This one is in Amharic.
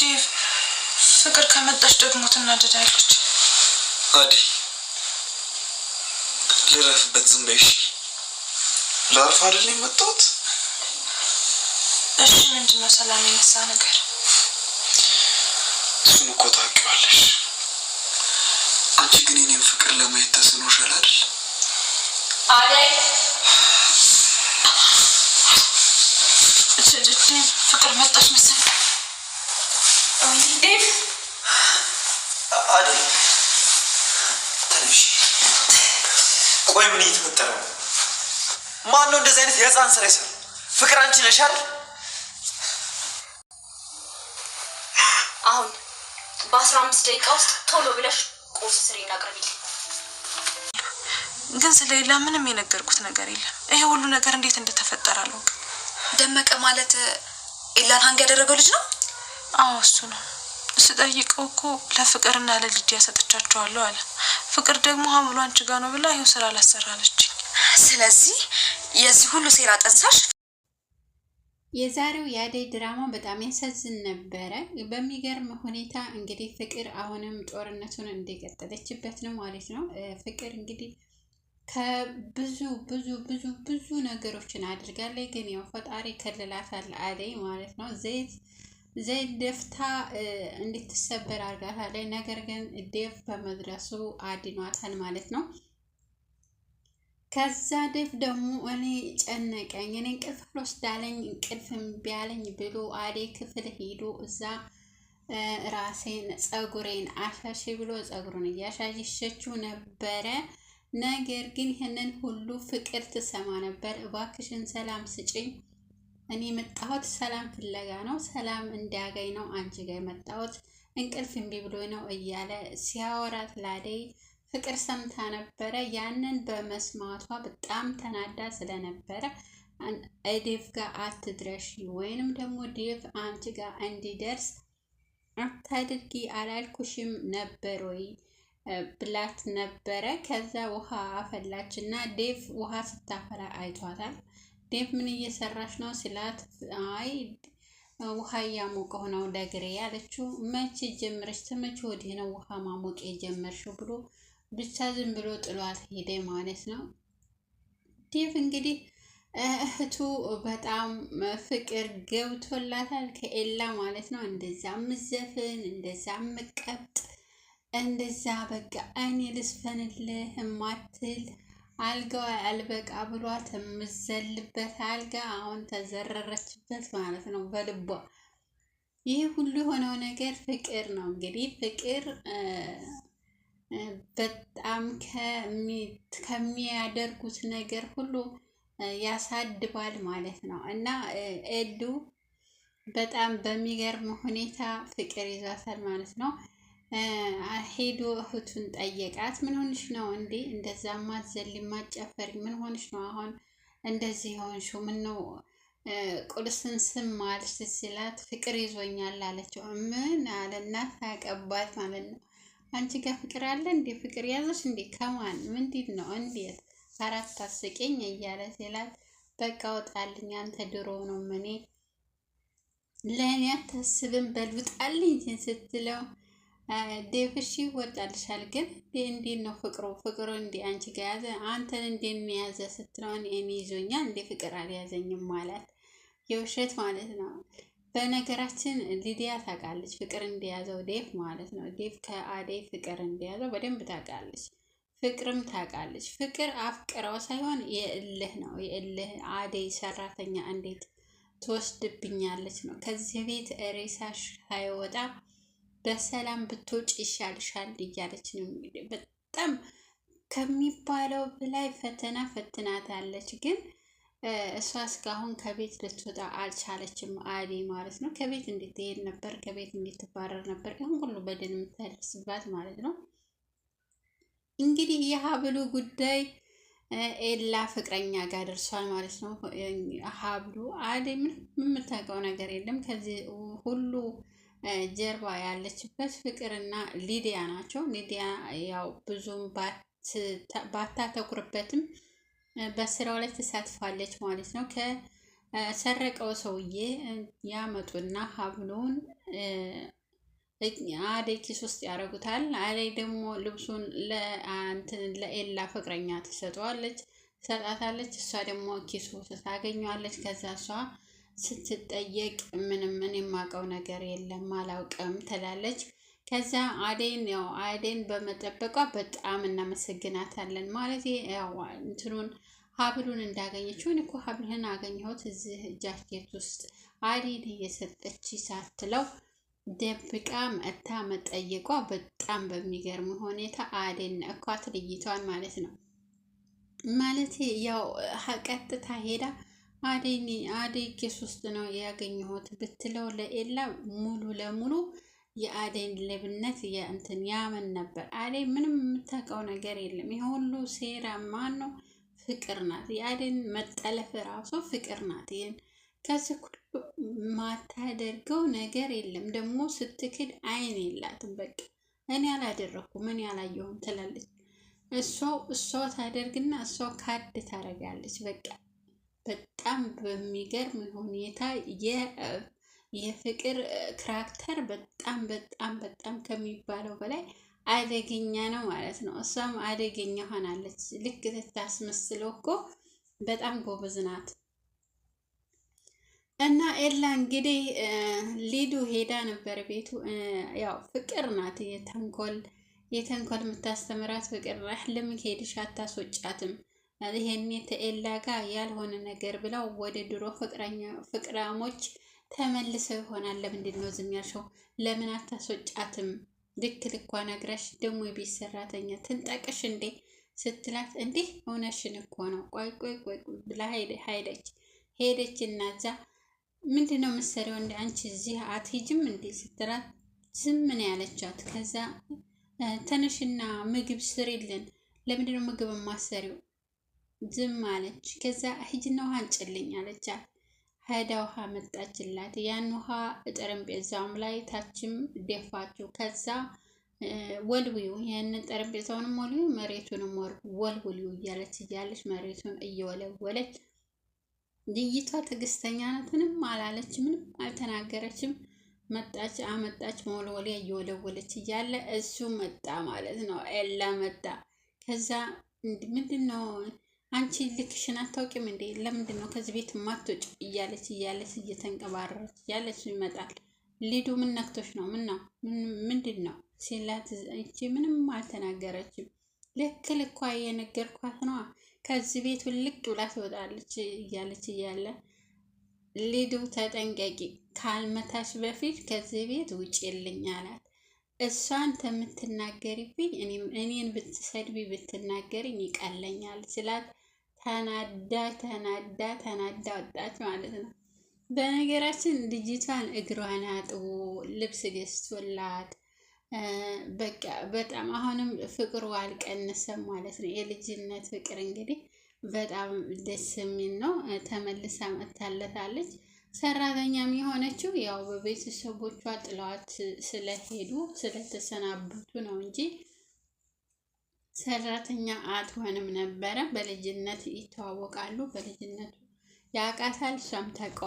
ዴቭ ፍቅር ከመጣች ደግሞ ትናደዳለች። አዲ ልረፍበት ዝም በይሽ። ላርፍ አይደል የመጣሁት? እሺ ምንድነው ሰላም የነሳ ነገር? እሱን እኮ ታውቂዋለሽ። አንቺ ግን የኔን ፍቅር ለማየት ተስኖሻል አይደል? አዳይ ፍቅር መጣች መሰለኝ። ዴቭ አዳይ ተነሽ። ቆይ ምን እየተፈጠረ ነው? ማን ነው እንደዚህ አይነት የህፃን ስራ ይሰራል? ፍቅር አንቺ ነሽ አይደል? አሁን በ15 ደቂቃ ውስጥ ቶሎ ብለሽ ቁርስ ስሪና አቅርቢልኝ። ግን ስለሌላ ምንም የነገርኩት ነገር የለም። ይሄ ሁሉ ነገር እንዴት እንደተፈጠረ አላውቅም። ደመቀ ማለት ኤላን ሀንግ ያደረገው ልጅ ነው? አዎ እሱ ነው። ስጠይቀው እኮ ለፍቅርና ለልጅያ ሰጥቻቸዋለሁ አለ። ፍቅር ደግሞ ሀብሉ አንቺ ጋር ነው ብላ ይኸው ስራ አላሰራለችኝ። ስለዚህ የዚህ ሁሉ ሴራ ጠንሳሽ። የዛሬው የአደይ ድራማ በጣም ያሳዝን ነበረ። በሚገርም ሁኔታ እንግዲህ ፍቅር አሁንም ጦርነቱን እንደቀጠለችበት ነው ማለት ነው። ፍቅር እንግዲህ ከብዙ ብዙ ብዙ ብዙ ነገሮችን አድርጋለች። ግን ያው ፈጣሪ ከልላታል አደይ ማለት ነው። ዘይት ደፍታ እንድትሰበር አድርጋታለች። ነገር ግን ዴቭ በመድረሱ አድኗታል ማለት ነው። ከዛ ዴቭ ደግሞ እኔ ጨነቀኝ፣ እኔ እንቅልፍ አልወስዳለኝ፣ እንቅልፍ እምቢ አለኝ ብሎ አደይ ክፍል ሄዶ እዛ ራሴን ፀጉሬን አሻሽ ብሎ ፀጉሩን እያሻሸችው ነበረ። ነገር ግን ይህንን ሁሉ ፍቅር ትሰማ ነበር። እባክሽን ሰላም ስጪኝ፣ እኔ የመጣሁት ሰላም ፍለጋ ነው፣ ሰላም እንዲያገኝ ነው አንቺ ጋር የመጣሁት፣ እንቅልፍ እምቢ ብሎ ነው እያለ ሲያወራት ላደይ ፍቅር ሰምታ ነበረ። ያንን በመስማቷ በጣም ተናዳ ስለነበረ ዴቭ ጋር አትድረሺ ወይንም ደግሞ ዴቭ አንቺ ጋር እንዲደርስ አታድርጊ አላልኩሽም ነበር ወይ ብላት ነበረ። ከዛ ውሃ አፈላች እና ዴቭ ውሃ ስታፈላ አይቷታል። ዴቭ ምን እየሰራሽ ነው ሲላት፣ አይ ውሃ እያሞቀሁ ነው ለግሬ ያለችው። መቼ ጀምረሽ ተመቼ ወዲህ ነው ውሃ ማሞቅ የጀመርሽው ብሎ ብቻ ዝም ብሎ ጥሏት ሄደ ማለት ነው። ዴቭ እንግዲህ እህቱ በጣም ፍቅር ገብቶላታል ከኤላ ማለት ነው። እንደዛ ምዘፍን እንደዛ ምቀብጥ እንደዛ በቃ እኔ ልስፈንልህ ማትል አልጋዋ አልበቃ ብሏት የምዘልበት አልጋ አሁን ተዘረረችበት ማለት ነው በልቧ። ይህ ሁሉ የሆነው ነገር ፍቅር ነው። እንግዲህ ፍቅር በጣም ከሚያደርጉት ነገር ሁሉ ያሳድባል ማለት ነው። እና ኤዱ በጣም በሚገርም ሁኔታ ፍቅር ይዟታል ማለት ነው። ሄዶ እህቱን ጠየቃት። ምን ሆንሽ ነው እንዴ እንደዛ ማዘል ማጨፈሪ? ምን ሆንሽ ነው አሁን እንደዚህ ሆንሽው? ምን ነው ቁርስን ስም ማልሽ ሲላት ፍቅር ይዞኛል አለችው። ምን አለና ታቀባት ማለት ነው። አንቺ ጋር ፍቅር አለ እንዴ? ፍቅር ያዘሽ እንዴ? ከማን ምንድን ነው? እንዴት አራት ታስቀኝ እያለ ሲላት በቃ ወጣልኝ አንተ ድሮ ነው እኔ ለእኔ አታስብም በልውጣልኝ ስትለው ዴቭሽ ይወጣልሻል። ግን እንዴት ነው ፍቅሩ እንዴ አንቺ ጋር ያዘ? አንተን እንዴት ነው ያዘ ስትለው እኔ ይዞኛል እንዴ ፍቅር አልያዘኝም ማለት የውሸት ማለት ነው። በነገራችን ሊዲያ ታውቃለች ፍቅር እንደያዘው ዴቭ ማለት ነው። ዴቭ ከአደይ ፍቅር እንደያዘው በደንብ ታውቃለች። ፍቅርም ታውቃለች። ፍቅር አፍቅረው ሳይሆን የእልህ ነው። የእልህ አደይ ሰራተኛ እንዴት ትወስድብኛለች ነው። ከዚህ ቤት ሬሳሽ ሳይወጣ በሰላም ብትወጪ ይሻልሻል እያለች ነው። እንግዲህ በጣም ከሚባለው በላይ ፈተና ፈትናታለች። ግን እሷ እስካሁን ከቤት ልትወጣ አልቻለችም አደይ ማለት ነው። ከቤት እንድትሄድ ነበር፣ ከቤት እንድትባረር ነበር ይህን ሁሉ በደል የምታደርስባት ማለት ነው። እንግዲህ የሀብሉ ጉዳይ ኤላ ፍቅረኛ ጋር ደርሷል ማለት ነው። ሀብሉ አደይ ምንም የምታውቀው ነገር የለም። ከዚህ ሁሉ ጀርባ ያለችበት ፍቅርና ሊዲያ ናቸው። ሊዲያ ያው ብዙም ባታተኩርበትም በስራው ላይ ተሳትፋለች ማለት ነው። ሰረቀው ሰውዬ ያመጡና ሀብሉን አደይ ኪስ ውስጥ ያደርጉታል። አደይ ደግሞ ልብሱን ለኤላ ፍቅረኛ ትሰጣታለች። እሷ ደግሞ ኪሱ ታገኘዋለች። ከዛ እሷ ስትጠየቅ ምንም የማውቀው ነገር የለም አላውቅም ትላለች። ከዛ አደይን በመጠበቋ በጣም እናመሰግናታለን። ማለት ያው እንትኑን ሀብሉን እንዳገኘችው እኔ እኮ ሀብልህን አገኘሁት እዚህ ጃኬት ውስጥ አደይን እየሰጠች ሳትለው ደብቃ መታ መጠየቋ በጣም በሚገርም ሁኔታ አደይን እኳት ልይቷን ማለት ነው። ማለት ያው ቀጥታ ሄዳ አደይ ኬስ ውስጥ ነው ያገኘሁት ብትለው ለኤላ ሙሉ ለሙሉ የአደይን ሌብነት ያመን ነበር። አደይ ምንም የምታውቀው ነገር የለም። ይሄ ሁሉ ሴራ ማን ነው? ፍቅር ናት። የአደይን መጠለፍ ራሱ ፍቅር ናት። ይሄን ከዚህ ሁሉ ማታደርገው ነገር የለም። ደግሞ ስትክድ አይን የላትም። በቃ እኔ አላደረኩም እኔ አላየሁም ትላለች። እሷ ታደርግና እሷ ካድ ታደርጋለች። በቃ በጣም በሚገርም ሁኔታ የፍቅር ካራክተር በጣም ከሚባለው በላይ አደገኛ ነው ማለት ነው። እሷም አደገኛ ሆናለች። ልክ ልታስመስለው እኮ በጣም ጎበዝ ናት። እና ኤላ እንግዲህ ሊዱ ሄዳ ነበር ቤቱ። ያው ፍቅር ናት የተንኮል የምታስተምራት ፍቅር ናት። ለምን ሄድሽ አታስወጫትም? ይሄኔ ተኤላ ጋር ያልሆነ ነገር ብለው ወደ ድሮ ፍቅራሞች ተመልሰው ይሆናል። ለምንድን ነው ዝም ያልሽው? ለምን አታስወጫትም? ልክ ልኳ ነግረሽ ደግሞ የቤት ሰራተኛ ትንጠቅሽ እንዴ ስትላት፣ እንዲህ እውነሽን እኮ ነው ቆይ ብላ ሄደች እና እዛ ምንድን ነው መሰሪያው እንደ አንቺ እዚህ አትሄጂም እንዴ ስትላት ዝም ምን ያለቻት። ከዛ ተነሽና ምግብ ስሪልን። ለምንድን ነው ምግብ ማሰሪው? ዝም አለች። ከዛ ሂጂና ውሃ አንጭልኝ አለቻት። ሄዳ ውሃ መጣችላት። ያን ውሃ ጠረጴዛውም ላይ ታችም ደፋችው። ከዛ ወልዊው ያንን ጠረጴዛውንም ወልዊው መሬቱንም ወልዊው እያለች መሬቱን እየወለወለች ልይቷ ትዕግስተኛ ናት። ምንም አላለች፣ ምንም አልተናገረችም። አመጣች መወልወሊያ እየወለወለች እያለ እሱ መጣ ማለት ነው። ኤላ መጣ። ከዛ ምንድን ነው አንቺ ልክሽን አታውቂም እንዴ? ለምንድን ነው ከዚህ ቤት ማትወጭ? እያለች እየተንቀባረረች እያለች ይመጣል። ሊዱ ምን ነክቶሽ ነው? ምንድን ነው ሲላት እቺ ምንም አልተናገረችም። ልክ ልኳ የነገርኳት ነው ከዚህ ቤት ውልቅ ብላ ትወጣለች እያለ ሊዱ ተጠንቀቂ፣ ካልመታሽ በፊት ከዚህ ቤት ውጭልኝ አላት። እሷን ከምትናገሪብኝ እኔን ብትሰድቢ ብትናገርኝ ይቀለኛል ስላት ተናዳ ወጣች ማለት ነው። በነገራችን ልጅቷን እግሯን አጥቦ ልብስ ገዝቶላት በቃ በጣም አሁንም ፍቅሩ አልቀነሰም ማለት ነው። የልጅነት ፍቅር እንግዲህ በጣም ደስ የሚል ነው። ተመልሳ መታለታለች። ሰራተኛም የሆነችው ያው በቤተሰቦቿ ጥለዋት ስለተሰናበቱ ነው እንጂ ሰራተኛ አትሆንም ነበረ። በልጅነት ይተዋወቃሉ። በልጅነቱ ያውቃታል፣ እሷም ታውቀው